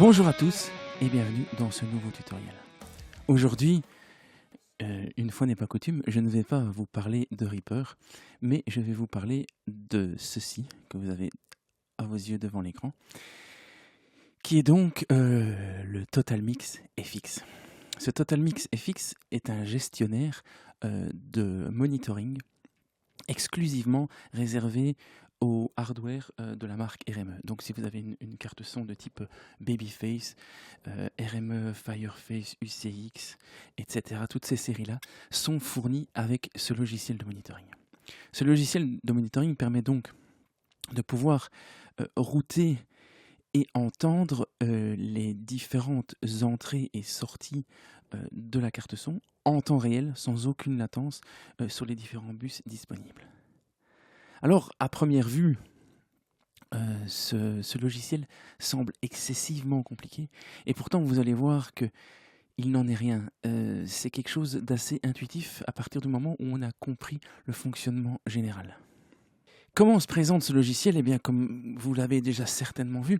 Bonjour à tous et bienvenue dans ce nouveau tutoriel. Aujourd'hui, une fois n'est pas coutume, je ne vais pas vous parler de Reaper, mais je vais vous parler de ceci que vous avez à vos yeux devant l'écran, qui est donc le Total Mix FX. Ce Total Mix FX est un gestionnaire de monitoring exclusivement réservé au hardware de la marque RME. Donc si vous avez une carte son de type Babyface, RME, Fireface, UCX, etc., toutes ces séries-là sont fournies avec ce logiciel de monitoring. Ce logiciel de monitoring permet donc de pouvoir router et entendre les différentes entrées et sorties de la carte son en temps réel, sans aucune latence, sur les différents bus disponibles. Alors, à première vue, ce logiciel semble excessivement compliqué, et pourtant vous allez voir qu'il n'en est rien. C'est quelque chose d'assez intuitif à partir du moment où on a compris le fonctionnement général. Comment se présente ce logiciel ? Eh bien, comme vous l'avez déjà certainement vu,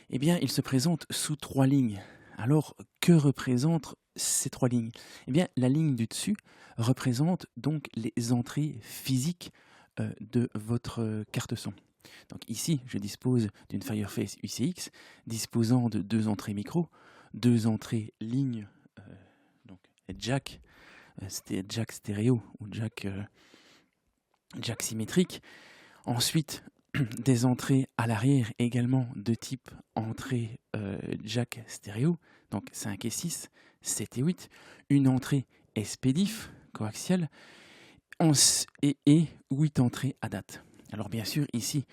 eh bien, il se présente sous 3 lignes. Alors, que représentent ces 3 lignes ? Eh bien, la ligne du dessus représente donc les entrées physiques de votre carte son. Donc ici, je dispose d'une Fireface UCX disposant de 2 entrées micro, 2 entrées lignes, donc jack, c'était jack stéréo ou jack symétrique. Ensuite, des entrées à l'arrière également de type entrée jack stéréo, donc 5 et 6, 7 et 8, une entrée SPDIF coaxiale et 8 entrées à date. Alors bien sûr, ici,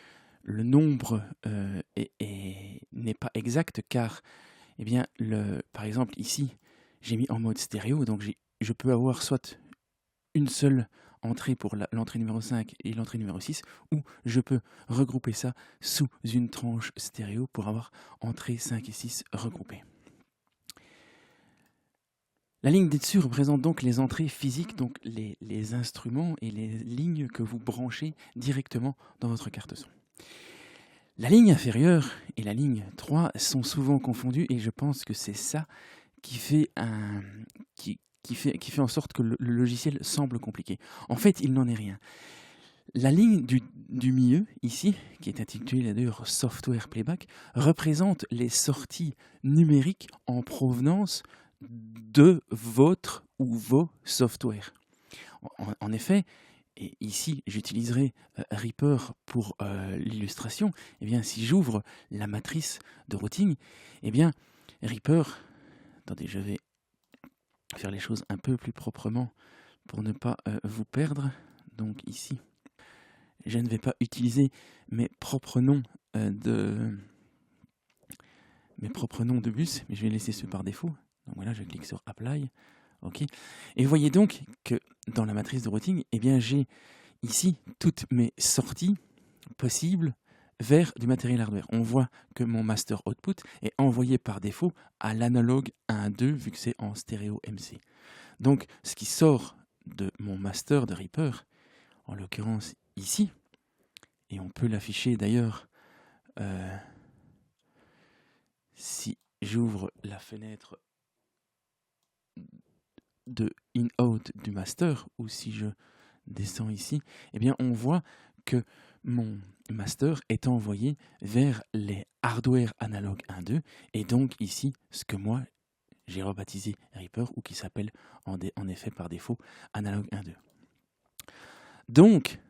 le nombre n'est pas exact car, eh bien, par exemple, ici, j'ai mis en mode stéréo, donc je peux avoir soit une seule entrée pour l'entrée numéro 5 et l'entrée numéro 6, ou je peux regrouper ça sous une tranche stéréo pour avoir entrée 5 et 6 regroupées. La ligne dessus représente donc les entrées physiques, donc les instruments et les lignes que vous branchez directement dans votre carte son. La ligne inférieure et la ligne 3 sont souvent confondues et je pense que c'est ça qui fait en sorte que le logiciel semble compliqué. En fait, il n'en est rien. La ligne du milieu, ici, qui est intitulée d'ailleurs Software Playback, représente les sorties numériques en provenance de votre ou vos softwares. En effet, et ici j'utiliserai Reaper pour l'illustration, eh bien, si j'ouvre la matrice de routing, eh bien, Reaper, attendez, je vais faire les choses un peu plus proprement pour ne pas vous perdre. Donc ici, je ne vais pas utiliser mes propres noms de bus, mais je vais laisser ceux par défaut. Donc voilà, je clique sur Apply. OK. Et vous voyez donc que dans la matrice de routing, eh bien, j'ai ici toutes mes sorties possibles vers du matériel hardware. On voit que mon master output est envoyé par défaut à l'analogue 1.2 vu que c'est en stéréo MC. Donc ce qui sort de mon master de Reaper, en l'occurrence ici, et on peut l'afficher d'ailleurs si j'ouvre la fenêtre de in-out du master, ou si je descends ici, eh bien on voit que mon master est envoyé vers les hardware analogue 1.2, et donc ici, ce que moi j'ai rebaptisé Reaper, ou qui s'appelle en effet par défaut analogue 1.2. Donc,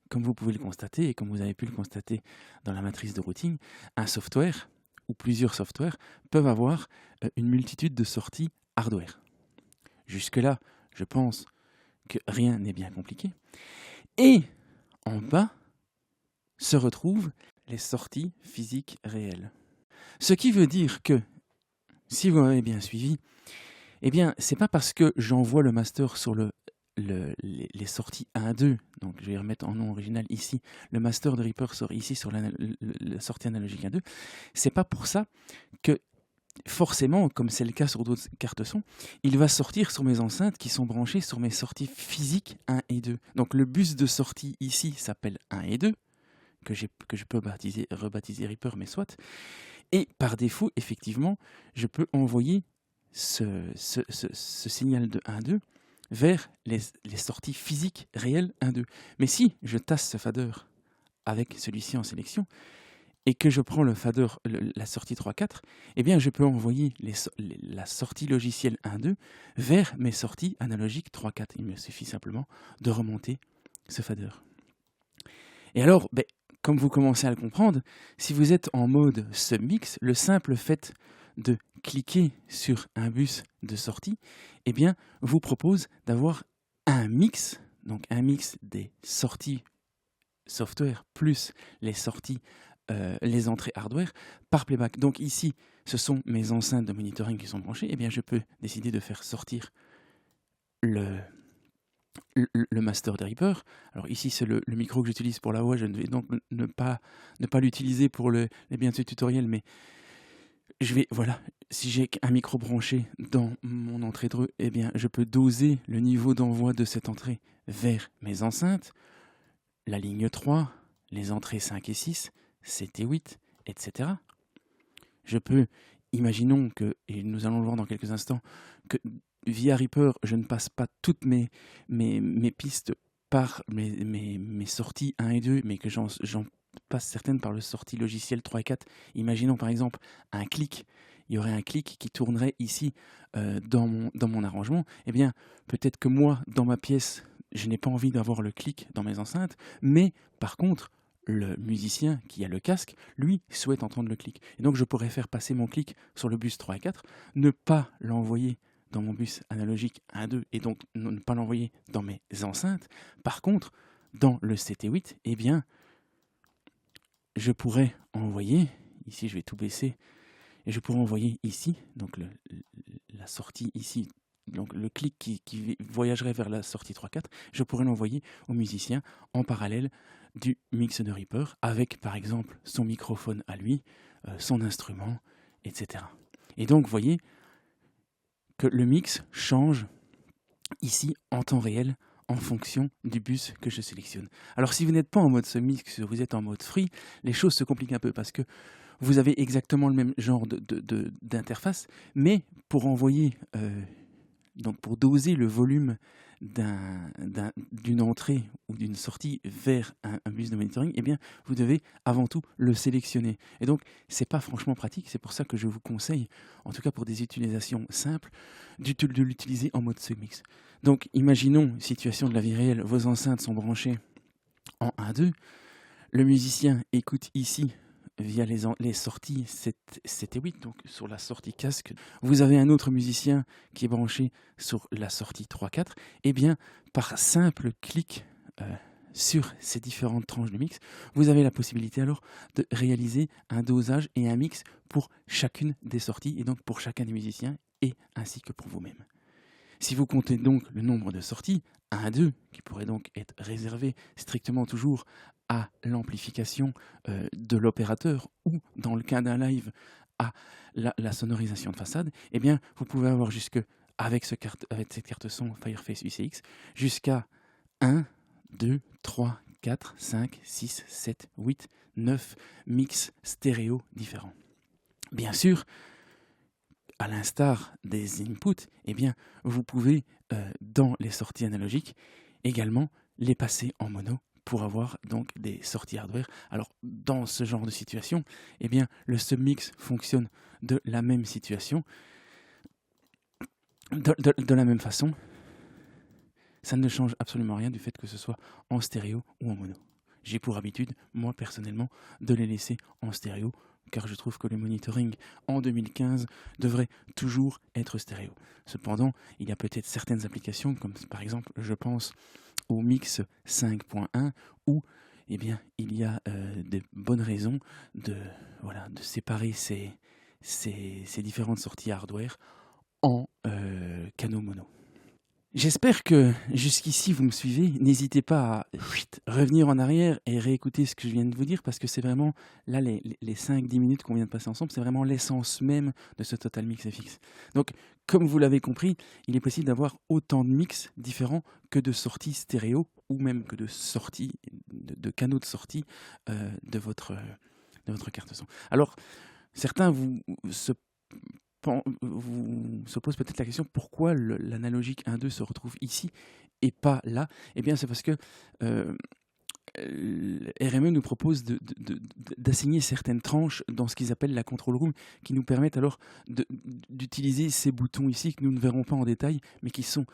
comme vous pouvez le constater, et comme vous avez pu le constater dans la matrice de routing, un software, ou plusieurs softwares, peuvent avoir une multitude de sorties hardware. Jusque-là, je pense que rien n'est bien compliqué. Et en bas se retrouvent les sorties physiques réelles. Ce qui veut dire que, si vous m'avez bien suivi, eh bien, c'est pas parce que j'envoie le master sur les sorties 1.2, donc je vais remettre en nom original ici, le master de Reaper sort ici sur la sortie analogique 1.2, c'est pas pour ça que forcément, comme c'est le cas sur d'autres cartes son, il va sortir sur mes enceintes qui sont branchées sur mes sorties physiques 1 et 2. Donc le bus de sortie ici s'appelle 1 et 2, que je peux rebaptiser Reaper, mais soit. Et par défaut, effectivement, je peux envoyer ce signal de 1-2 vers les sorties physiques réelles 1-2. Mais si je tasse ce fader avec celui-ci en sélection et que je prends le fader, la sortie 3-4, eh bien je peux envoyer la sortie logicielle 1-2 vers mes sorties analogiques 3-4. Il me suffit simplement de remonter ce fader. Et alors, comme vous commencez à le comprendre, si vous êtes en mode submix, le simple fait de cliquer sur un bus de sortie, eh bien, vous propose d'avoir un mix, donc un mix des sorties software plus les sorties, les entrées hardware par playback. Donc ici, ce sont mes enceintes de monitoring qui sont branchées. Eh bien, je peux décider de faire sortir le master de Reaper. Alors ici, c'est le micro que j'utilise pour la voix. Je ne vais donc ne pas l'utiliser pour les biens de ce tutoriel, mais je vais, voilà, si j'ai un micro branché dans mon entrée Dreux, eh bien, je peux doser le niveau d'envoi de cette entrée vers mes enceintes, la ligne 3, les entrées 5 et 6, 7 et 8, etc. Je peux, imaginons que, et nous allons le voir dans quelques instants, que via Reaper, je ne passe pas toutes mes pistes par mes sorties 1 et 2, mais que j'en passe certaines par le sortie logiciel 3 et 4. Imaginons par exemple un clic. Il y aurait un clic qui tournerait ici dans mon arrangement. Eh bien, peut-être que moi, dans ma pièce, je n'ai pas envie d'avoir le clic dans mes enceintes, mais par contre, le musicien qui a le casque, lui, souhaite entendre le clic. Et donc, je pourrais faire passer mon clic sur le bus 3 et 4, ne pas l'envoyer dans mon bus analogique 1-2 et donc ne pas l'envoyer dans mes enceintes. Par contre, dans le 7 et 8, eh bien, je pourrais envoyer, ici je vais tout baisser, et je pourrais envoyer ici, donc la sortie ici, donc le clic qui voyagerait vers la sortie 3-4, je pourrais l'envoyer au musicien en parallèle du mix de Reaper, avec par exemple son microphone à lui, son instrument, etc. Et donc vous voyez que le mix change ici en temps réel en fonction du bus que je sélectionne. Alors si vous n'êtes pas en mode submix, vous êtes en mode free, les choses se compliquent un peu parce que vous avez exactement le même genre d'interface, mais pour envoyer, donc pour doser le volume d'une entrée ou d'une sortie vers un bus de monitoring, eh bien, vous devez avant tout le sélectionner. Et donc, c'est pas franchement pratique. C'est pour ça que je vous conseille, en tout cas pour des utilisations simples, de l'utiliser en mode submix. Donc, imaginons, situation de la vie réelle, vos enceintes sont branchées en 1-2. Le musicien écoute ici via les sorties 7 et 8, donc sur la sortie casque, vous avez un autre musicien qui est branché sur la sortie 3-4, et bien par simple clic sur ces différentes tranches de mix, vous avez la possibilité alors de réaliser un dosage et un mix pour chacune des sorties, et donc pour chacun des musiciens, et ainsi que pour vous-même. Si vous comptez donc le nombre de sorties, 1 à 2, qui pourrait donc être réservé strictement toujours à l'amplification de l'opérateur ou, dans le cas d'un live, à la sonorisation de façade, eh bien, vous pouvez avoir avec cette carte son Fireface UCX, jusqu'à 1, 2, 3, 4, 5, 6, 7, 8, 9 mix stéréo différents. Bien sûr, à l'instar des inputs, eh bien, vous pouvez, dans les sorties analogiques, également les passer en mono pour avoir donc des sorties hardware. Alors, dans ce genre de situation, eh bien, le submix fonctionne de la même situation, de la même façon. Ça ne change absolument rien du fait que ce soit en stéréo ou en mono. J'ai pour habitude, moi personnellement, de les laisser en stéréo, car je trouve que le monitoring en 2015 devrait toujours être stéréo. Cependant, il y a peut-être certaines applications, comme par exemple, je pense au Mix 5.1, où eh bien, il y a de bonnes raisons de séparer ces différentes sorties hardware en canaux mono. J'espère que jusqu'ici vous me suivez. N'hésitez pas à revenir en arrière et réécouter ce que je viens de vous dire, parce que c'est vraiment, là, les 5-10 minutes qu'on vient de passer ensemble, c'est vraiment l'essence même de ce Total Mix FX. Donc, comme vous l'avez compris, il est possible d'avoir autant de mix différents que de sorties stéréo, ou même que de sorties, de canaux de sortie de votre carte son. Alors, Certains se posent peut-être la question pourquoi l'analogique 1-2 se retrouve ici et pas là. Eh bien, c'est parce que RME nous propose d'assigner certaines tranches dans ce qu'ils appellent la control room, qui nous permettent alors d'utiliser ces boutons ici que nous ne verrons pas en détail, mais qui sont,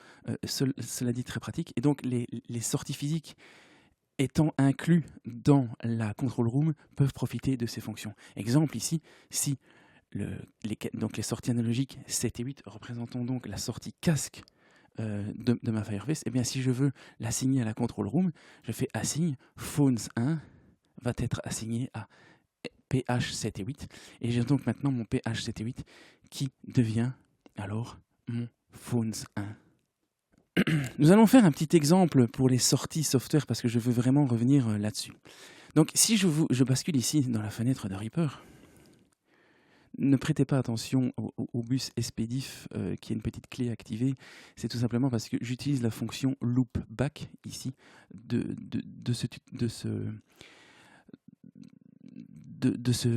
cela dit, très pratiques. Et donc les sorties physiques étant inclus dans la control room peuvent profiter de ces fonctions. Exemple ici, si donc les sorties analogiques 7 et 8 représentant donc la sortie casque de ma Fireface, et bien si je veux l'assigner à la control room, je fais assign phones 1 va être assigné à PH 7 et 8, et j'ai donc maintenant mon PH 7 et 8 qui devient alors mon phones 1. Nous allons faire un petit exemple pour les sorties software parce que je veux vraiment revenir là-dessus. Donc si je bascule ici dans la fenêtre de Reaper, ne prêtez pas attention au bus SPDIF qui a une petite clé activée. C'est tout simplement parce que j'utilise la fonction loopback ici de ce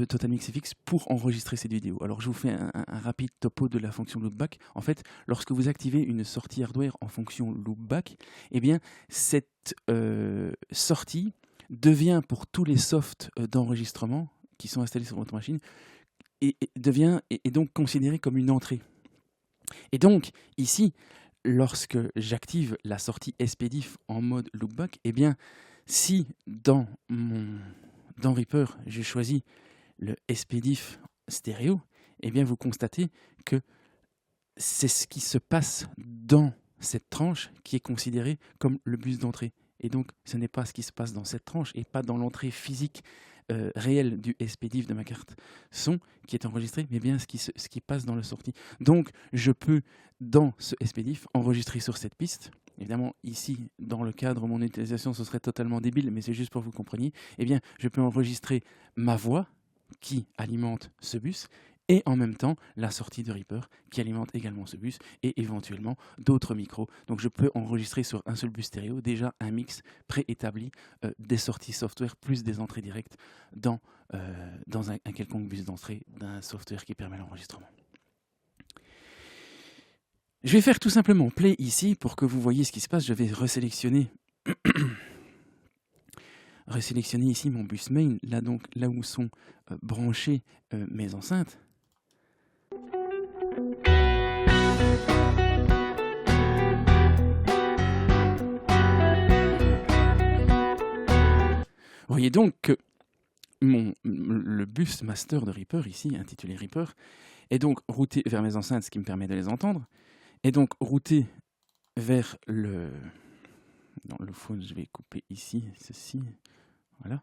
Total Mix FX pour enregistrer cette vidéo. Alors je vous fais un rapide topo de la fonction loopback. En fait, lorsque vous activez une sortie hardware en fonction loopback, eh bien cette sortie devient pour tous les softs d'enregistrement qui sont installés sur votre machine et donc considérée comme une entrée. Et donc ici, lorsque j'active la sortie SPDIF en mode loopback, eh bien si dans Reaper, je choisis le SPDIF stéréo, eh bien vous constatez que c'est ce qui se passe dans cette tranche qui est considéré comme le bus d'entrée. Et donc ce n'est pas ce qui se passe dans cette tranche et pas dans l'entrée physique réelle du SPDIF de ma carte son qui est enregistré, mais bien ce qui passe dans la sortie. Donc je peux, dans ce SPDIF, enregistrer sur cette piste. Évidemment, ici, dans le cadre de mon utilisation, ce serait totalement débile, mais c'est juste pour que vous compreniez. Eh bien, je peux enregistrer ma voix qui alimente ce bus et en même temps la sortie de Reaper qui alimente également ce bus et éventuellement d'autres micros. Donc je peux enregistrer sur un seul bus stéréo déjà un mix préétabli des sorties software plus des entrées directes dans un quelconque bus d'entrée d'un software qui permet l'enregistrement. Je vais faire tout simplement play ici pour que vous voyez ce qui se passe. Je vais resélectionner ici mon bus main, là où sont branchées mes enceintes. Vous voyez donc que le bus master de Reaper ici, intitulé Reaper, est donc routé vers mes enceintes, ce qui me permet de les entendre, et donc routé vers dans le phone, je vais couper ici, ceci, voilà.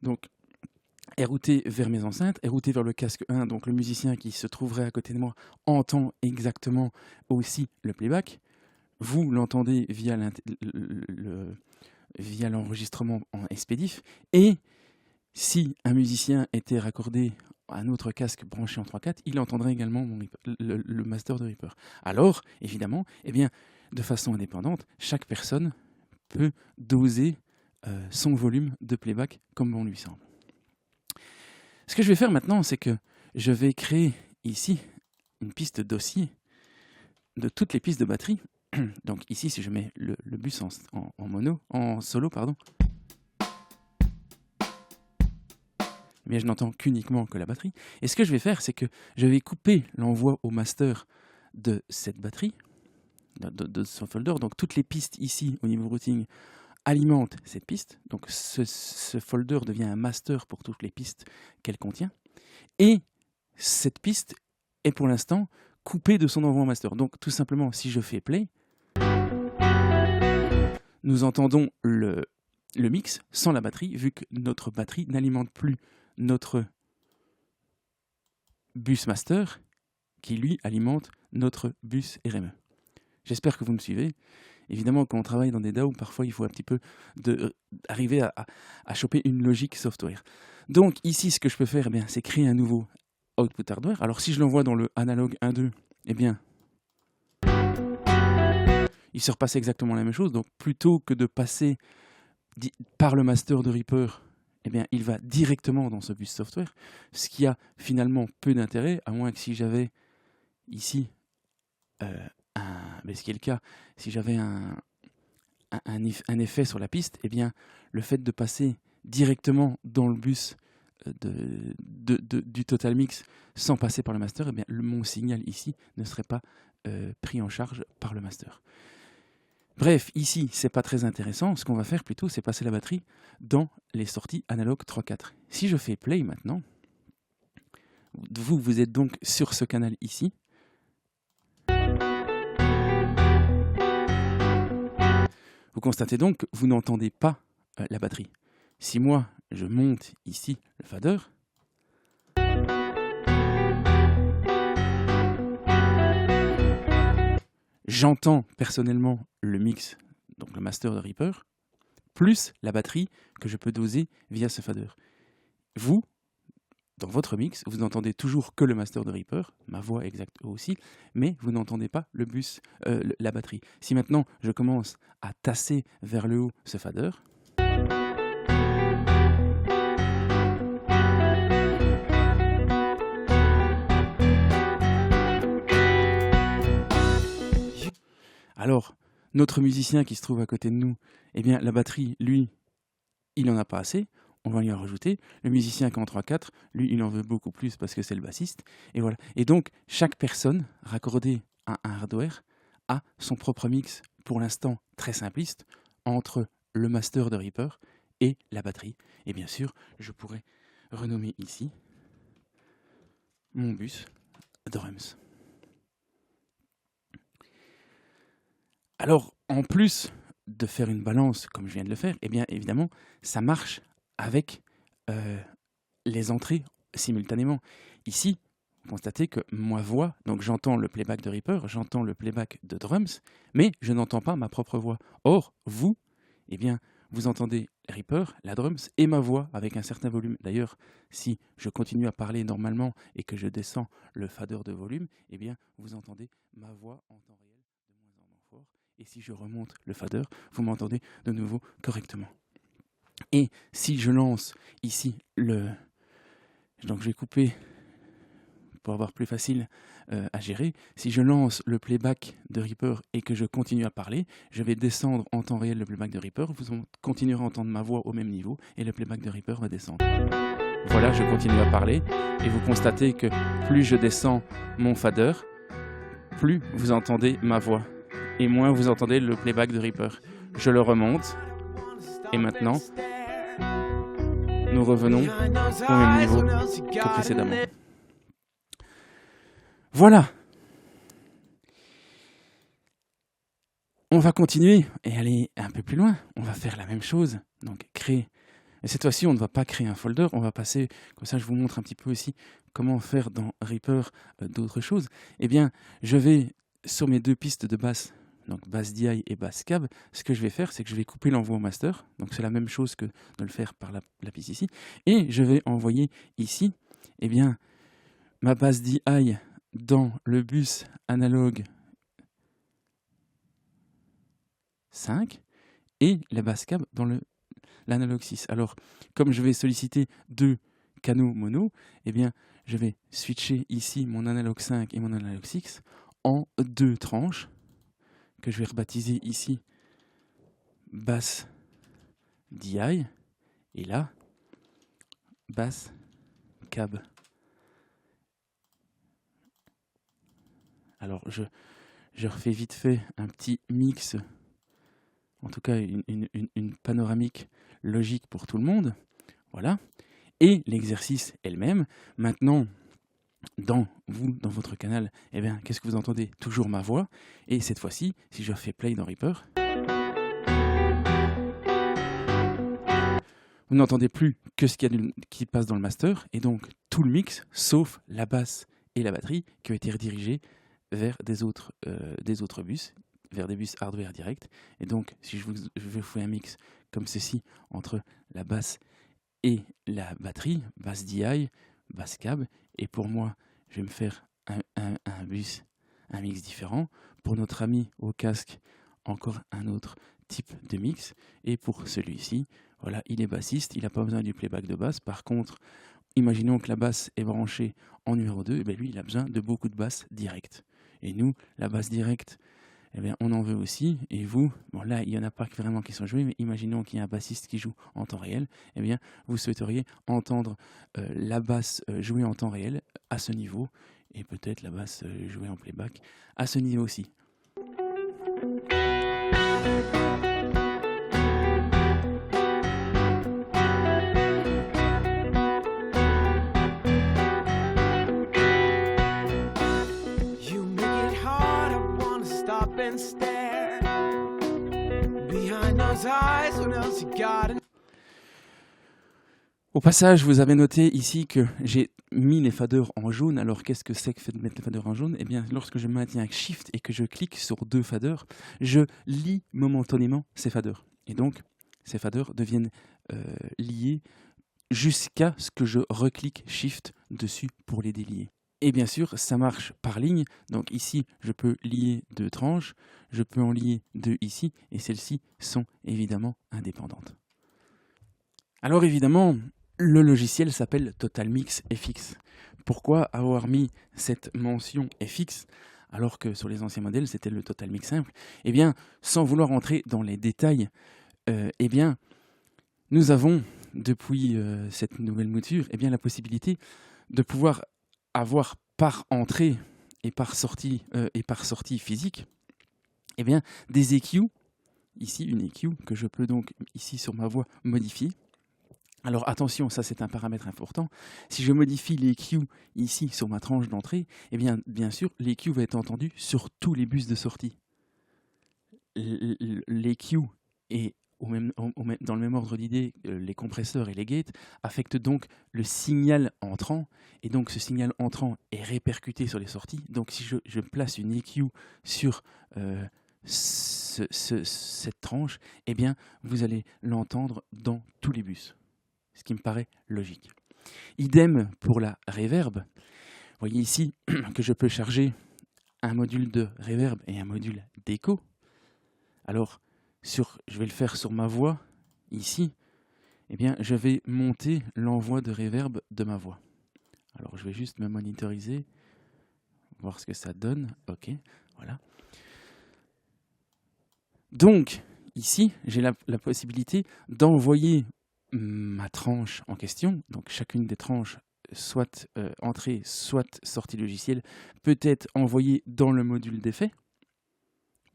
Donc, est routé vers mes enceintes, est routé vers le casque 1, donc le musicien qui se trouverait à côté de moi entend exactement aussi le playback. Vous l'entendez via l'enregistrement en SPDIF, et si un musicien était raccordé à un autre casque branché en 3.4, il entendrait également le master de Reaper. Alors, évidemment, eh bien, de façon indépendante, chaque personne peut doser son volume de playback comme bon lui semble. Ce que je vais faire maintenant, c'est que je vais créer ici une piste dossier de toutes les pistes de batterie. Donc ici, si je mets le bus en solo, mais je n'entends qu'uniquement que la batterie. Et ce que je vais faire, c'est que je vais couper l'envoi au master de cette batterie, de ce folder. Donc toutes les pistes ici, au niveau routing, alimentent cette piste. Donc ce folder devient un master pour toutes les pistes qu'elle contient. Et cette piste est pour l'instant coupée de son envoi au master. Donc tout simplement, si je fais play, nous entendons le mix sans la batterie, vu que notre batterie n'alimente plus notre bus master, qui lui alimente notre bus RME. J'espère que vous me suivez. Évidemment, quand on travaille dans des DAW, parfois il faut un petit peu arriver à choper une logique software. Donc ici, ce que je peux faire, eh bien, c'est créer un nouveau output hardware. Alors si je l'envoie dans le analog 1.2, eh bien, il se repasse exactement la même chose. Donc plutôt que de passer par le master de Reaper eh bien, il va directement dans ce bus software, ce qui a finalement peu d'intérêt, à moins que si j'avais ici, mais ce qui est le cas, si j'avais un effet sur la piste, eh bien, le fait de passer directement dans le bus du Total Mix sans passer par le master, eh bien, mon signal ici ne serait pas pris en charge par le master. Bref, ici, c'est pas très intéressant. Ce qu'on va faire plutôt, c'est passer la batterie dans les sorties analogue 3-4. Si je fais play maintenant, vous êtes donc sur ce canal ici. Vous constatez donc que vous n'entendez pas la batterie. Si moi, je monte ici le fader, j'entends personnellement le mix, donc le master de Reaper, plus la batterie que je peux doser via ce fader. Vous, dans votre mix, vous n'entendez toujours que le master de Reaper, ma voix exacte aussi, mais vous n'entendez pas le bus, la batterie. Si maintenant je commence à tasser vers le haut ce fader, alors notre musicien qui se trouve à côté de nous, eh bien la batterie, lui, il n'en a pas assez, on va lui en rajouter. Le musicien qui est en 3-4, lui, il en veut beaucoup plus parce que c'est le bassiste. Et voilà. Et donc, chaque personne raccordée à un hardware a son propre mix, pour l'instant très simpliste, entre le master de Reaper et la batterie. Et bien sûr, je pourrais renommer ici mon bus drums. Alors, en plus de faire une balance comme je viens de le faire, eh bien évidemment, ça marche avec les entrées simultanément. Ici, vous constatez que ma voix, donc j'entends le playback de Reaper, j'entends le playback de drums, mais je n'entends pas ma propre voix. Or, vous, eh bien, vous entendez Reaper, la drums et ma voix avec un certain volume. D'ailleurs, si je continue à parler normalement et que je descends le fader de volume, eh bien, vous entendez ma voix en temps réel de moins en moins fort. Et si je remonte le fader, vous m'entendez de nouveau correctement. Et si je lance ici donc je vais couper pour avoir plus facile à gérer. Si je lance le playback de Reaper et que je continue à parler, je vais descendre en temps réel le playback de Reaper. Vous continuerez à entendre ma voix au même niveau et le playback de Reaper va descendre. Voilà, je continue à parler et vous constatez que plus je descends mon fader, plus vous entendez ma voix et moins vous entendez le playback de Reaper. Je le remonte et maintenant, nous revenons au même niveau que précédemment. Voilà. On va continuer et aller un peu plus loin. On va faire la même chose. Donc créer. Et cette fois-ci, on ne va pas créer un folder. On va passer, comme ça je vous montre un petit peu aussi comment faire dans Reaper d'autres choses. Eh bien, je vais sur mes deux pistes de basse, donc basse DI et basse cab, ce que je vais faire, c'est que je vais couper l'envoi au master. Donc c'est la même chose que de le faire par la piste ici. Et je vais envoyer ici, eh bien, ma basse DI dans le bus analogue 5 et la basse cab dans l'analogue 6. Alors, comme je vais solliciter deux canaux mono, eh bien, je vais switcher ici mon analogue 5 et mon analogue 6 en deux tranches que je vais rebaptiser ici basse DI et là basse cab. Alors, je refais vite fait un petit mix, en tout cas une panoramique logique pour tout le monde. Voilà. Et l'exercice est le même. Maintenant, dans votre canal, eh bien, qu'est-ce que vous entendez? Toujours ma voix. Et cette fois-ci, si je fais play dans Reaper, vous n'entendez plus que ce qui passe dans le master, et donc tout le mix, sauf la basse et la batterie, qui ont été redirigés vers des autres bus, vers des bus hardware direct. Et donc, si je vous fais un mix comme ceci, entre la basse et la batterie, basse DI, basse cab, et pour moi, je vais me faire un mix différent. Pour notre ami au casque, encore un autre type de mix. Et pour celui-ci, Voilà, il est bassiste, il n'a pas besoin du playback de basse. Par contre, imaginons que la basse est branchée en numéro 2, et bien lui, il a besoin de beaucoup de basses directes. Et nous, la basse directe, eh bien, on en veut aussi. Et vous, bon là, il n'y en a pas vraiment qui sont joués, mais imaginons qu'il y a un bassiste qui joue en temps réel. Eh bien, vous souhaiteriez entendre la basse jouer en temps réel à ce niveau, et peut-être la basse jouer en playback à ce niveau aussi. You make it hard, I wanna stop and stare. Behind those eyes, what else you got? Au passage, vous avez noté ici que j'ai mis les faders en jaune. Alors, qu'est-ce que c'est que de mettre les faders en jaune? Eh bien, lorsque je maintiens un Shift et que je clique sur 2 faders, je lis momentanément ces faders. Et donc, ces faders deviennent liés jusqu'à ce que je reclique Shift dessus pour les délier. Et bien sûr, ça marche par ligne. Donc ici, je peux lier 2 tranches, je peux en lier 2 ici, et celles-ci sont évidemment indépendantes. Alors évidemment, le logiciel s'appelle Total Mix FX. Pourquoi avoir mis cette mention FX alors que sur les anciens modèles c'était le Total Mix simple? Eh bien, sans vouloir entrer dans les détails, eh bien, nous avons depuis cette nouvelle mouture, eh bien, la possibilité de pouvoir avoir par entrée et par sortie physique, eh bien, des EQ. Ici, une EQ que je peux donc ici sur ma voix modifier. Alors attention, ça c'est un paramètre important. Si je modifie l'EQ ici sur ma tranche d'entrée, eh bien sûr, l'EQ va être entendu sur tous les bus de sortie. L'EQ et dans le même ordre d'idée, les compresseurs et les gates affectent donc le signal entrant, et donc ce signal entrant est répercuté sur les sorties. Donc si je place une EQ sur cette tranche, eh bien vous allez l'entendre dans tous les bus. Ce qui me paraît logique. Idem pour la reverb. Vous voyez ici que je peux charger un module de reverb et un module d'écho. Alors, je vais le faire sur ma voix, ici. Eh bien, je vais monter l'envoi de reverb de ma voix. Alors, je vais juste me monitoriser, voir ce que ça donne. OK, voilà. Donc, ici, j'ai la possibilité d'envoyer ma tranche en question, donc chacune des tranches, soit entrée, soit sortie logicielle, peut être envoyée dans le module d'effet.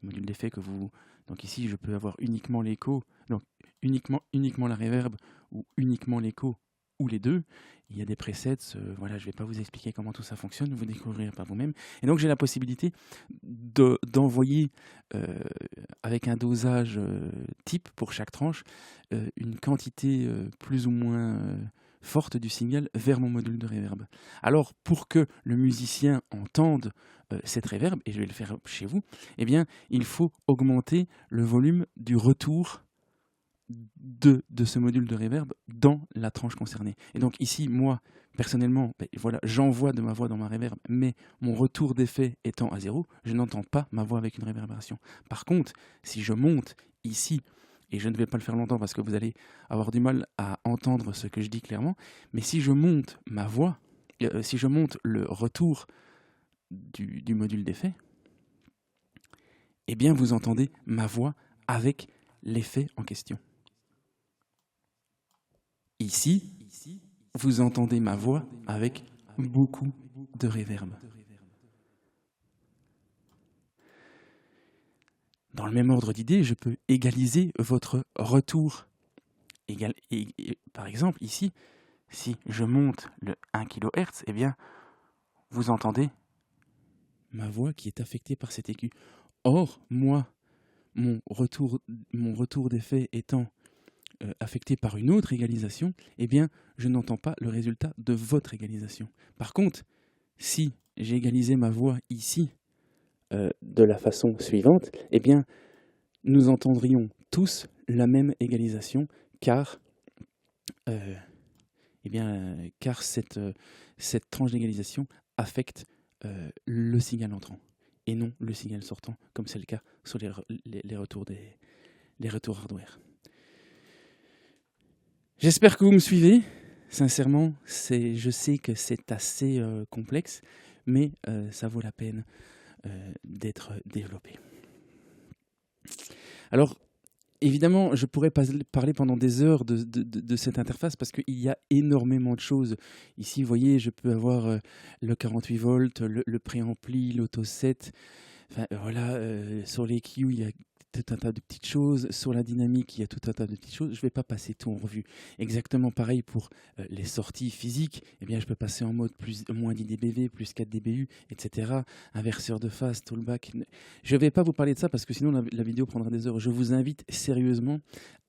Module d'effet que vous... Donc ici, je peux avoir uniquement l'écho, donc uniquement la reverb, ou uniquement l'écho, ou les deux. Il y a des presets, voilà, je ne vais pas vous expliquer comment tout ça fonctionne, vous découvrirez par vous-même. Et donc j'ai la possibilité d'envoyer avec un dosage type pour chaque tranche une quantité plus ou moins forte du signal vers mon module de reverb. Alors pour que le musicien entende cette reverb, et je vais le faire chez vous, eh bien il faut augmenter le volume du retour de ce module de reverb dans la tranche concernée. Et donc ici, moi, personnellement, voilà, j'envoie de ma voix dans ma reverb, mais mon retour d'effet étant à 0, je n'entends pas ma voix avec une réverbération. Par contre, si je monte ici, et je ne vais pas le faire longtemps parce que vous allez avoir du mal à entendre ce que je dis clairement, mais si je monte ma voix, si je monte le retour du module d'effet, eh bien vous entendez ma voix avec l'effet en question. Ici, vous entendez ma voix avec beaucoup de reverb. Dans le même ordre d'idée, je peux égaliser votre retour. Par exemple, ici, si je monte le 1 kHz, eh bien, vous entendez ma voix qui est affectée par cet aigu. Or, moi, mon retour d'effet étant affecté par une autre égalisation, eh bien, je n'entends pas le résultat de votre égalisation. Par contre, si j'ai égalisé ma voix ici de la façon suivante, eh bien, nous entendrions tous la même égalisation, car cette tranche d'égalisation affecte le signal entrant et non le signal sortant, comme c'est le cas sur les retours hardware. J'espère que vous me suivez. Sincèrement, je sais que c'est assez complexe, mais ça vaut la peine d'être développé. Alors, évidemment, je pourrais parler pendant des heures de cette interface parce qu'il y a énormément de choses. Ici, vous voyez, je peux avoir le 48 volts, le préampli, l'auto-set. Enfin, voilà, sur les Q, il y a tout un tas de petites choses. Sur la dynamique, il y a tout un tas de petites choses. Je ne vais pas passer tout en revue. Exactement pareil pour les sorties physiques. Eh bien, je peux passer en mode moins 10 dBV, plus 4 dBU, etc. Inverseur de phase, toolback. Je ne vais pas vous parler de ça parce que sinon la vidéo prendra des heures. Je vous invite sérieusement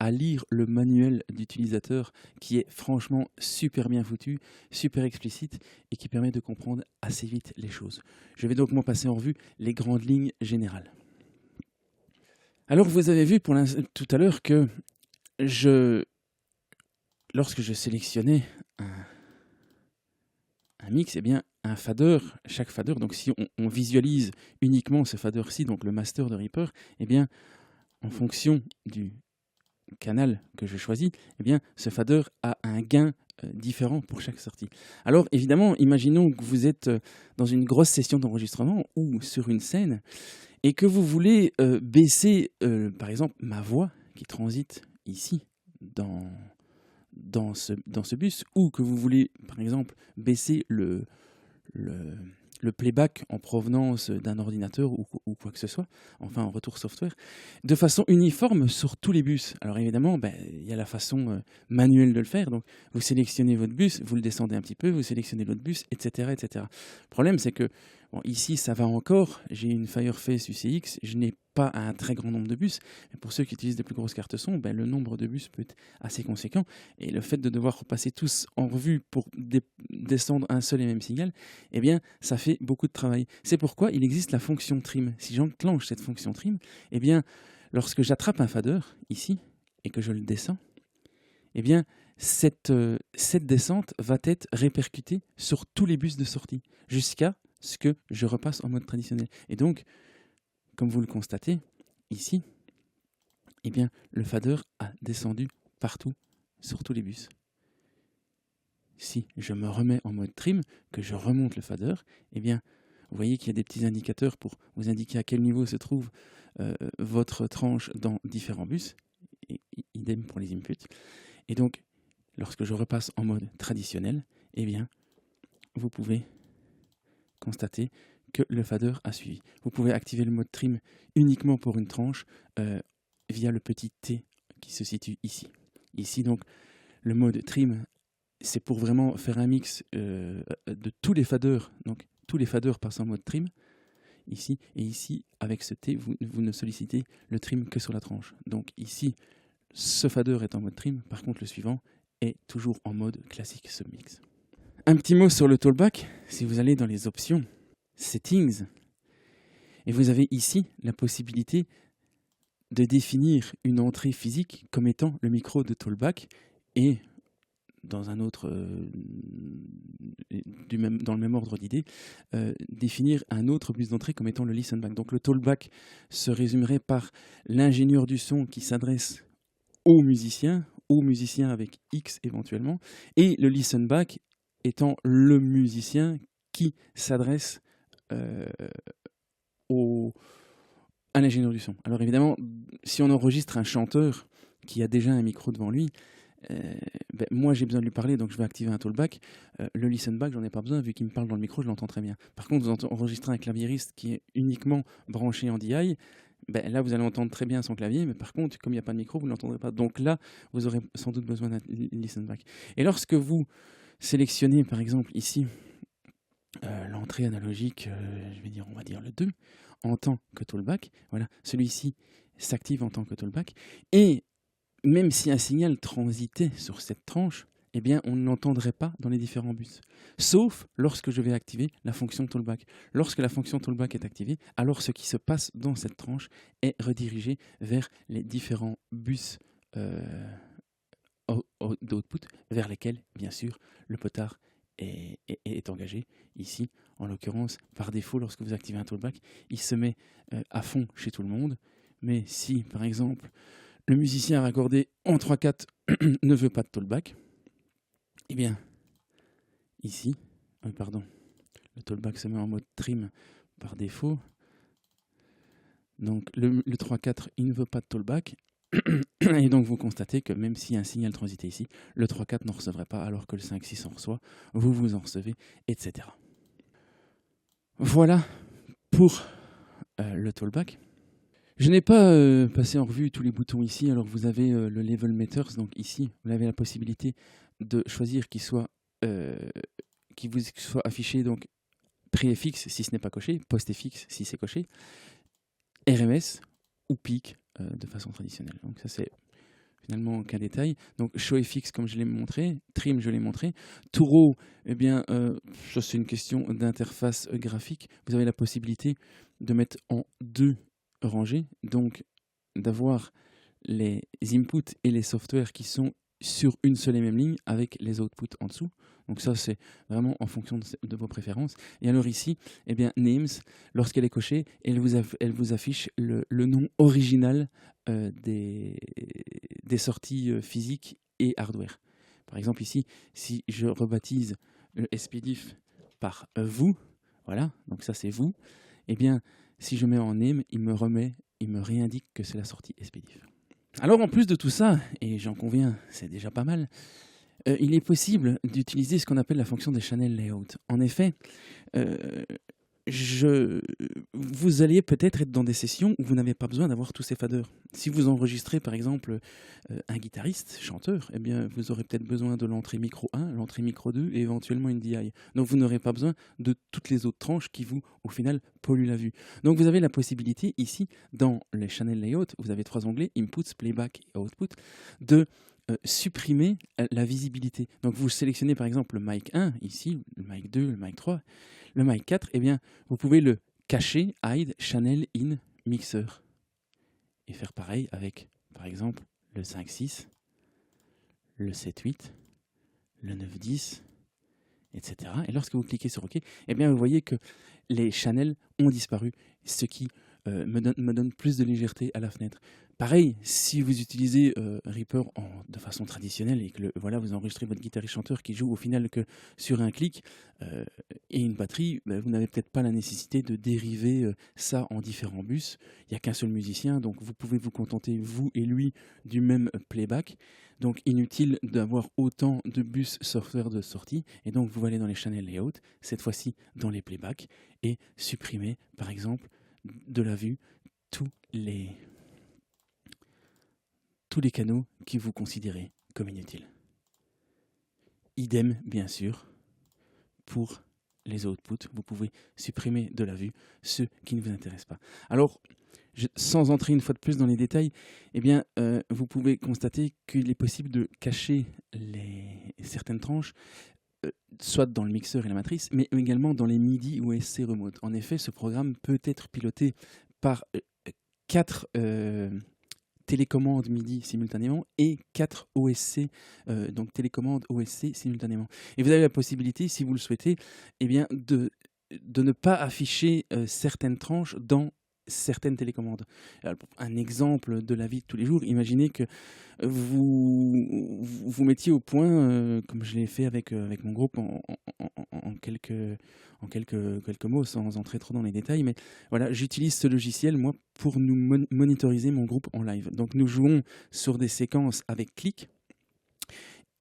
à lire le manuel d'utilisateur qui est franchement super bien foutu, super explicite et qui permet de comprendre assez vite les choses. Je vais donc passer en revue les grandes lignes générales. Alors, vous avez vu tout à l'heure que lorsque je sélectionnais un mix, eh bien, chaque fader, donc si on visualise uniquement ce fader-ci, donc le master de Reaper, eh bien, en fonction du canal que je choisis, eh bien, ce fader a un gain différent pour chaque sortie. Alors, évidemment, imaginons que vous êtes dans une grosse session d'enregistrement ou sur une scène et que vous voulez baisser, par exemple, ma voix qui transite ici dans ce bus, ou que vous voulez, par exemple, baisser le playback en provenance d'un ordinateur ou quoi que ce soit, enfin en retour software, de façon uniforme sur tous les bus. Alors évidemment, il y a la façon manuelle de le faire. Donc vous sélectionnez votre bus, vous le descendez un petit peu, vous sélectionnez l'autre bus, etc., etc. Le problème, c'est que ici, ça va encore. J'ai une Fireface UCX, je n'ai pas un très grand nombre de bus. Mais pour ceux qui utilisent des plus grosses cartes son, le nombre de bus peut être assez conséquent. Et le fait de devoir repasser tous en revue pour descendre un seul et même signal, eh bien, ça fait beaucoup de travail. C'est pourquoi il existe la fonction trim. Si j'enclenche cette fonction trim, eh bien, lorsque j'attrape un fader, ici, et que je le descends, eh bien, cette descente va être répercutée sur tous les bus de sortie, jusqu'à ce que je repasse en mode traditionnel. Et donc, comme vous le constatez, ici, eh bien, le fader a descendu partout, sur tous les bus. Si je me remets en mode trim, que je remonte le fader, eh bien, vous voyez qu'il y a des petits indicateurs pour vous indiquer à quel niveau se trouve votre tranche dans différents bus, et idem pour les inputs. Et donc, lorsque je repasse en mode traditionnel, eh bien, vous pouvez constater que le fader a suivi. Vous pouvez activer le mode trim uniquement pour une tranche via le petit T qui se situe ici. Ici, donc, le mode trim, c'est pour vraiment faire un mix de tous les faders. Donc, tous les faders passent en mode trim, ici. Et ici, avec ce T, vous ne sollicitez le trim que sur la tranche. Donc, ici, ce fader est en mode trim. Par contre, le suivant est toujours en mode classique submix. Un petit mot sur le toolback. Si vous allez dans les options, Settings, et vous avez ici la possibilité de définir une entrée physique comme étant le micro de toolback et dans un autre, dans le même ordre d'idée, définir un autre bus d'entrée comme étant le listen back. Donc le toolback se résumerait par l'ingénieur du son qui s'adresse aux musiciens avec X éventuellement, et le listen back étant le musicien qui s'adresse à l'ingénieur du son. Alors évidemment, si on enregistre un chanteur qui a déjà un micro devant lui, moi j'ai besoin de lui parler, donc je vais activer un toolback. Le listen back, j'en ai pas besoin, vu qu'il me parle dans le micro, je l'entends très bien. Par contre, vous enregistrez un claviériste qui est uniquement branché en DI, là vous allez entendre très bien son clavier, mais par contre, comme il n'y a pas de micro, vous ne l'entendrez pas. Donc là, vous aurez sans doute besoin d'un listen back. Et lorsque vous sélectionnez, par exemple, ici, l'entrée analogique, on va dire le 2, en tant que toolback, voilà, celui-ci s'active en tant que toolback, et même si un signal transitait sur cette tranche, eh bien, on ne l'entendrait pas dans les différents bus, sauf lorsque je vais activer la fonction toolback. Lorsque la fonction toolback est activée, alors ce qui se passe dans cette tranche est redirigé vers les différents bus d'output, vers lesquels, bien sûr, le potard est engagé. Ici, en l'occurrence, par défaut, lorsque vous activez un toolback, il se met à fond chez tout le monde. Mais si, par exemple, le musicien a raccordé en 3/4 ne veut pas de talkback, eh bien, ici, pardon, le talkback se met en mode trim par défaut. Donc le 3.4, il ne veut pas de talkback. Et donc vous constatez que même s'il y a un signal transité ici, le 3.4 n'en recevrait pas alors que le 5.6 en reçoit, vous en recevez, etc. Voilà pour le talkback. Je n'ai pas passé en revue tous les boutons ici, alors vous avez le level meters, donc ici vous avez la possibilité de choisir qu'il vous soit affiché donc pré-FX si ce n'est pas coché, post-FX si c'est coché, RMS ou peak de façon traditionnelle. Donc ça c'est finalement qu'un détail. Donc ShowFX comme je l'ai montré, Trim je l'ai montré, Touro, eh bien ça c'est une question d'interface graphique. Vous avez la possibilité de mettre en 2 rangées, donc d'avoir les inputs et les softwares qui sont sur une seule et même ligne avec les outputs en dessous. Donc ça, c'est vraiment en fonction de vos préférences. Et alors ici, eh bien, Names, lorsqu'elle est cochée, elle vous affiche le nom original des sorties physiques et hardware. Par exemple ici, si je rebaptise le SPDIF par vous, voilà, donc ça c'est vous, eh bien, si je mets en name, il me réindique que c'est la sortie SPDIF. Alors en plus de tout ça, et j'en conviens, c'est déjà pas mal, il est possible d'utiliser ce qu'on appelle la fonction des channel layout. En effet, vous alliez peut-être être dans des sessions où vous n'avez pas besoin d'avoir tous ces faders. Si vous enregistrez par exemple un guitariste, chanteur, eh bien vous aurez peut-être besoin de l'entrée micro 1, l'entrée micro 2 et éventuellement une DI. Donc vous n'aurez pas besoin de toutes les autres tranches qui vous, au final, polluent la vue. Donc vous avez la possibilité ici, dans les channel layout, vous avez 3 onglets, Inputs, Playback et Output, de supprimer la visibilité. Donc vous sélectionnez par exemple le mic 1, ici, le mic 2, le mic 3, le mic 4, eh bien, vous pouvez le cacher, hide, channel, in, mixer. Et faire pareil avec, par exemple, le 5.6, le 7.8, le 9.10, etc. Et lorsque vous cliquez sur OK, eh bien, vous voyez que les channels ont disparu, ce qui me donne plus de légèreté à la fenêtre. Pareil, si vous utilisez Reaper de façon traditionnelle et que vous enregistrez votre guitariste chanteur qui joue au final que sur un clic et une batterie, vous n'avez peut-être pas la nécessité de dériver ça en différents bus. Il n'y a qu'un seul musicien, donc vous pouvez vous contenter, vous et lui, du même playback. Donc inutile d'avoir autant de bus software de sortie. Et donc vous allez dans les channel layout, cette fois-ci dans les playbacks, et supprimer par exemple de la vue tous les canaux qui vous considérez comme inutiles. Idem, bien sûr, pour les outputs. Vous pouvez supprimer de la vue ceux qui ne vous intéressent pas. Alors, sans entrer une fois de plus dans les détails, eh bien, vous pouvez constater qu'il est possible de cacher certaines tranches, soit dans le mixeur et la matrice, mais également dans les MIDI ou SC remote. En effet, ce programme peut être piloté par 4 télécommandes MIDI simultanément et 4 OSC, donc télécommandes OSC simultanément. Et vous avez la possibilité, si vous le souhaitez, eh bien, de ne pas afficher certaines tranches dans certaines télécommandes. Alors, un exemple de la vie de tous les jours, imaginez que vous mettiez au point, comme je l'ai fait avec mon groupe en quelques mots, sans entrer trop dans les détails, mais voilà, j'utilise ce logiciel, moi, pour nous monitoriser mon groupe en live. Donc nous jouons sur des séquences avec clic,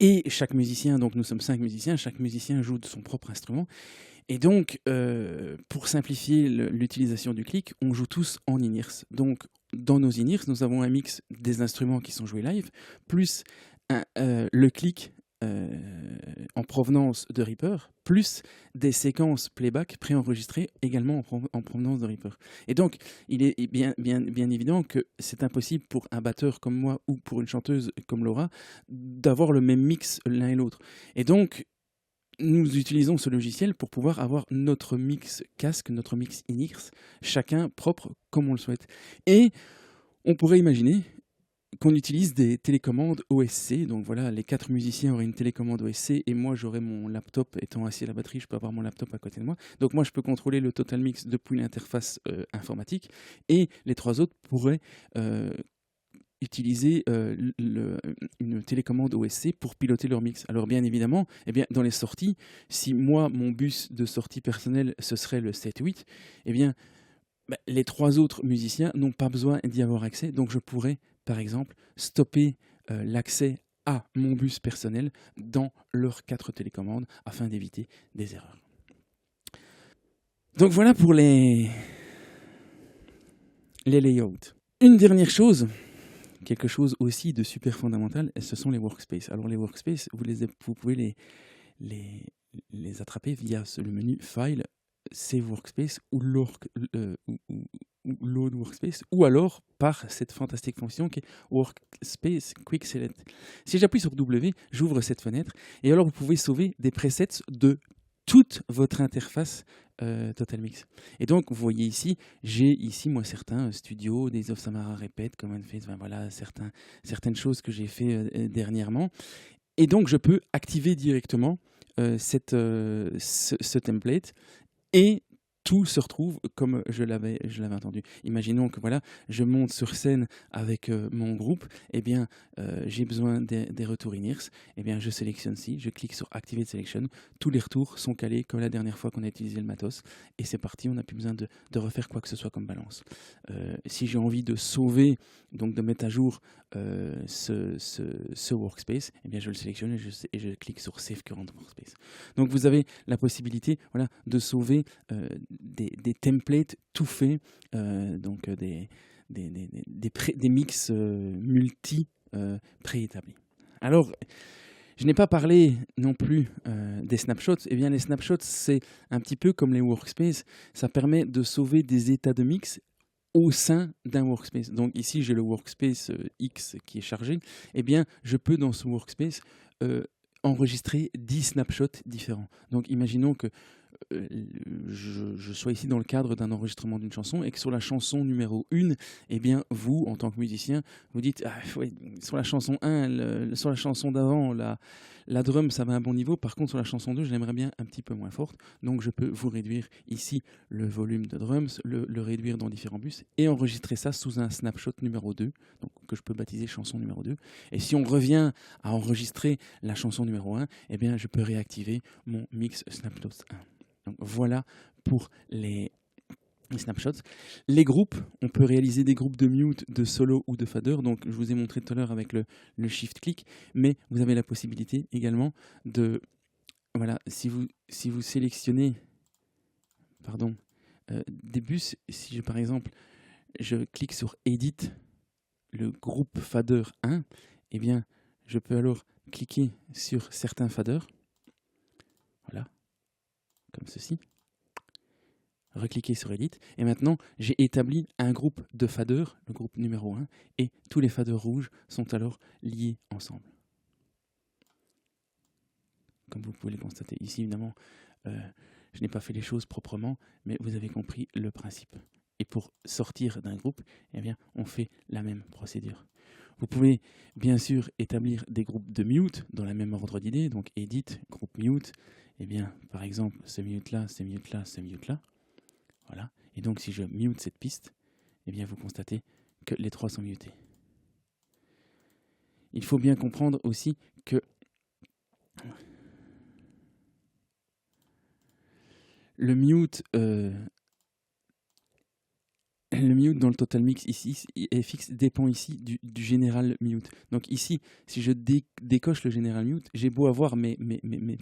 et chaque musicien, donc nous sommes 5 musiciens, chaque musicien joue de son propre instrument. Et donc, pour simplifier l'utilisation du clic, on joue tous en in-ears. Donc, dans nos in-ears, nous avons un mix des instruments qui sont joués live, plus le clic en provenance de Reaper, plus des séquences playback préenregistrées également en provenance de Reaper. Et donc, il est bien évident que c'est impossible pour un batteur comme moi ou pour une chanteuse comme Laura d'avoir le même mix l'un et l'autre. Et donc, nous utilisons ce logiciel pour pouvoir avoir notre mix casque, notre mix in-ears, chacun propre comme on le souhaite. Et on pourrait imaginer qu'on utilise des télécommandes OSC. Donc voilà, les 4 musiciens auraient une télécommande OSC et moi j'aurais mon laptop, étant assis à la batterie, je peux avoir mon laptop à côté de moi. Donc moi je peux contrôler le total mix depuis l'interface informatique et les 3 autres pourraient utiliser une télécommande OSC pour piloter leur mix. Alors bien évidemment, eh bien, dans les sorties, si moi, mon bus de sortie personnel, ce serait le 7-8, eh bien, les 3 autres musiciens n'ont pas besoin d'y avoir accès. Donc je pourrais, par exemple, stopper l'accès à mon bus personnel dans leurs 4 télécommandes afin d'éviter des erreurs. Donc voilà pour les layouts. Une dernière chose, quelque chose aussi de super fondamental, ce sont les workspaces. Alors les workspaces, vous pouvez les attraper via le menu File, Save Workspace ou Load Workspace, ou alors par cette fantastique fonction qui est Workspace Quick Select. Si j'appuie sur W, j'ouvre cette fenêtre et alors vous pouvez sauver des presets de toute votre interface Total Mix. Et donc, vous voyez ici, j'ai ici, moi, certains studios, des of Samara Repeat, Common Face, voilà, certaines choses que j'ai fait dernièrement. Et donc, je peux activer directement ce template et tout se retrouve comme je l'avais entendu. Imaginons que voilà, je monte sur scène avec mon groupe, eh bien, j'ai besoin des retours in-ears, eh bien, je sélectionne ici, je clique sur Activate Selection, tous les retours sont calés comme la dernière fois qu'on a utilisé le matos, et c'est parti, on n'a plus besoin de refaire quoi que ce soit comme balance. Si j'ai envie de sauver, donc de mettre à jour ce workspace, eh bien, je le sélectionne et je clique sur Save Current Workspace. Donc vous avez la possibilité, voilà, de sauver des templates tout faits, donc des mix multi préétablis. Alors, je n'ai pas parlé non plus des snapshots. Eh bien, les snapshots, c'est un petit peu comme les workspaces. Ça permet de sauver des états de mix au sein d'un workspace. Donc ici, j'ai le workspace X qui est chargé. Eh bien, je peux dans ce workspace enregistrer 10 snapshots différents. Donc imaginons que je sois ici dans le cadre d'un enregistrement d'une chanson et que sur la chanson numéro 1, eh bien vous, en tant que musicien, vous dites ouais, sur la chanson 1, sur la chanson d'avant, la drum, ça va à un bon niveau. Par contre, sur la chanson 2, je l'aimerais bien un petit peu moins forte. Donc je peux vous réduire ici le volume de drums, le réduire dans différents bus et enregistrer ça sous un snapshot numéro 2, donc, que je peux baptiser chanson numéro 2. Et si on revient à enregistrer la chanson numéro 1, eh bien je peux réactiver mon mix snapshot 1. Donc voilà pour les snapshots. Les groupes, on peut réaliser des groupes de mute, de solo ou de fader. Donc je vous ai montré tout à l'heure avec le shift-click, mais vous avez la possibilité également de... Voilà, si vous sélectionnez des bus, si par exemple je clique sur Edit, le groupe fader 1, eh bien je peux alors cliquer sur certains faders. Voilà. Comme ceci, recliquer sur Edit, et maintenant j'ai établi un groupe de faders, le groupe numéro 1, et tous les faders rouges sont alors liés ensemble. Comme vous pouvez le constater ici, évidemment, je n'ai pas fait les choses proprement, mais vous avez compris le principe. Et pour sortir d'un groupe, eh bien, on fait la même procédure. Vous pouvez bien sûr établir des groupes de mute dans la même ordre d'idée, donc Edit, groupe mute, eh bien, par exemple, ce mute-là, ce mute-là, ce mute-là. Voilà. Et donc, si je mute cette piste, eh bien, vous constatez que les 3 sont mutés. Il faut bien comprendre aussi que le mute dans le Total Mix ici est fixe, dépend ici du General Mute. Donc ici, si je décoche le General Mute, j'ai beau avoir mes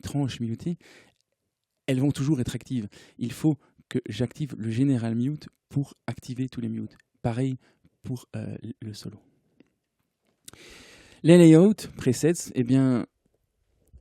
tranches mutées, elles vont toujours être actives. Il faut que j'active le General Mute pour activer tous les mutes. Pareil pour le solo. Les layouts, presets, eh bien,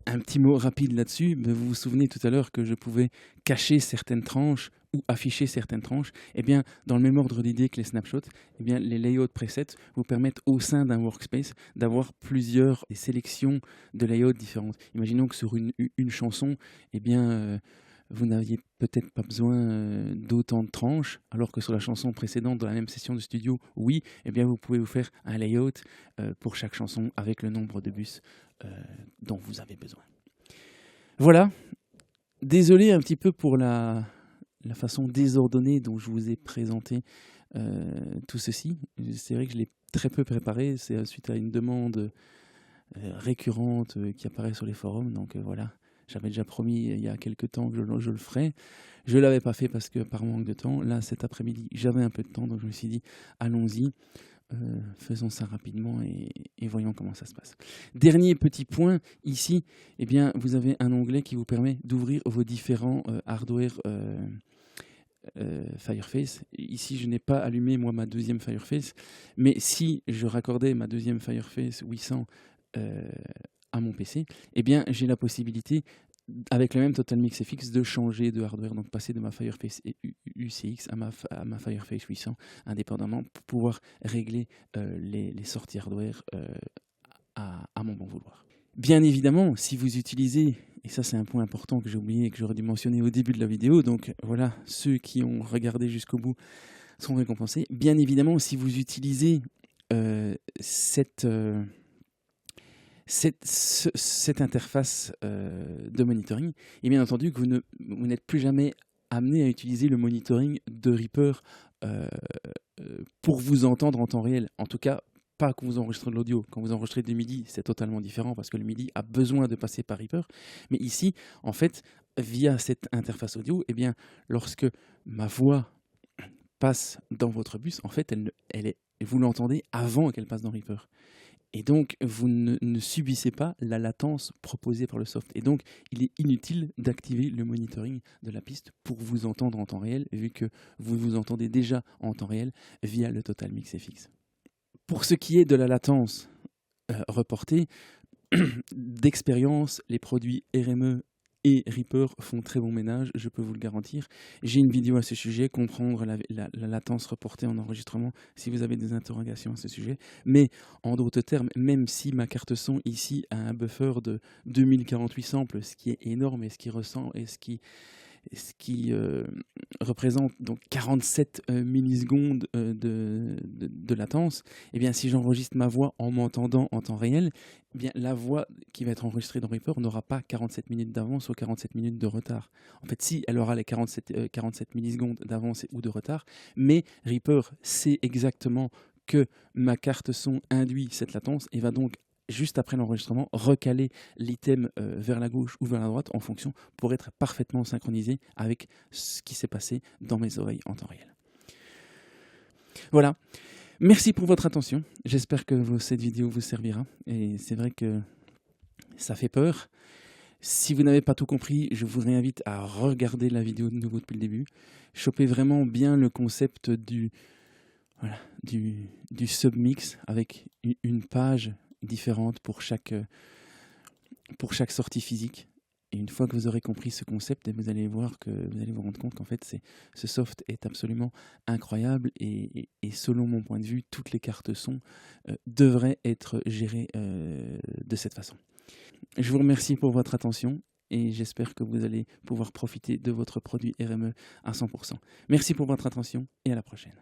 un petit mot rapide là-dessus. Vous vous souvenez tout à l'heure que je pouvais cacher certaines tranches ou afficher certaines tranches. Eh bien, dans le même ordre d'idée que les snapshots, eh bien, les layouts presets vous permettent au sein d'un workspace d'avoir plusieurs sélections de layouts différentes. Imaginons que sur une chanson, eh bien, vous n'aviez peut-être pas besoin d'autant de tranches, alors que sur la chanson précédente, dans la même session de studio, oui, eh bien, vous pouvez vous faire un layout pour chaque chanson avec le nombre de bus dont vous avez besoin. Voilà. Désolé un petit peu pour la façon désordonnée dont je vous ai présenté tout ceci. C'est vrai que je l'ai très peu préparé, c'est suite à une demande récurrente qui apparaît sur les forums, donc voilà. J'avais déjà promis il y a quelques temps que je le ferais. Je ne l'avais pas fait parce que par manque de temps. Là, cet après-midi, j'avais un peu de temps, donc je me suis dit, allons-y, faisons ça rapidement et voyons comment ça se passe. Dernier petit point, ici, eh bien, vous avez un onglet qui vous permet d'ouvrir vos différents hardware Fireface. Ici, je n'ai pas allumé, moi, ma deuxième Fireface, mais si je raccordais ma deuxième Fireface 800 à mon PC, eh bien, j'ai la possibilité, avec le même Total Mix FX, de changer de hardware, donc passer de ma Fireface UCX à ma Fireface 800, indépendamment, pour pouvoir régler les sorties hardware à mon bon vouloir. Bien évidemment, si vous utilisez, et ça c'est un point important que j'ai oublié et que j'aurais dû mentionner au début de la vidéo, donc voilà, ceux qui ont regardé jusqu'au bout sont récompensés. Bien évidemment, si vous utilisez cette interface de monitoring, et bien entendu que vous n'êtes plus jamais amené à utiliser le monitoring de Reaper pour vous entendre en temps réel. En tout cas, pas quand vous enregistrez de l'audio. Quand vous enregistrez du MIDI, c'est totalement différent parce que le MIDI a besoin de passer par Reaper. Mais ici, en fait, via cette interface audio, eh bien, lorsque ma voix passe dans votre bus, en fait, vous l'entendez avant qu'elle passe dans Reaper. Et donc, vous ne subissez pas la latence proposée par le soft. Et donc, il est inutile d'activer le monitoring de la piste pour vous entendre en temps réel, vu que vous vous entendez déjà en temps réel via le Total Mix FX. Pour ce qui est de la latence reportée, d'expérience, les produits RME et Reaper font très bon ménage, je peux vous le garantir. J'ai une vidéo à ce sujet, comprendre la latence reportée en enregistrement, si vous avez des interrogations à ce sujet. Mais en d'autres termes, même si ma carte son ici a un buffer de 2048 samples, ce qui est énorme et ce qui ressent et ce qui représente donc 47 millisecondes de latence, et bien si j'enregistre ma voix en m'entendant en temps réel, eh bien la voix qui va être enregistrée dans Reaper n'aura pas 47 minutes d'avance ou 47 minutes de retard. En fait, si, elle aura les 47 millisecondes d'avance ou de retard, mais Reaper sait exactement que ma carte son induit cette latence et va donc juste après l'enregistrement, recaler l'item vers la gauche ou vers la droite en fonction pour être parfaitement synchronisé avec ce qui s'est passé dans mes oreilles en temps réel. Voilà. Merci pour votre attention. J'espère que cette vidéo vous servira. Et c'est vrai que ça fait peur. Si vous n'avez pas tout compris, je vous réinvite à regarder la vidéo de nouveau depuis le début. Chopez vraiment bien le concept du submix avec une page différente pour chaque sortie physique. Et une fois que vous aurez compris ce concept, vous allez vous rendre compte qu'en fait, ce soft est absolument incroyable et selon mon point de vue, toutes les cartes son devraient être gérées de cette façon. Je vous remercie pour votre attention et j'espère que vous allez pouvoir profiter de votre produit RME à 100%. Merci pour votre attention et à la prochaine.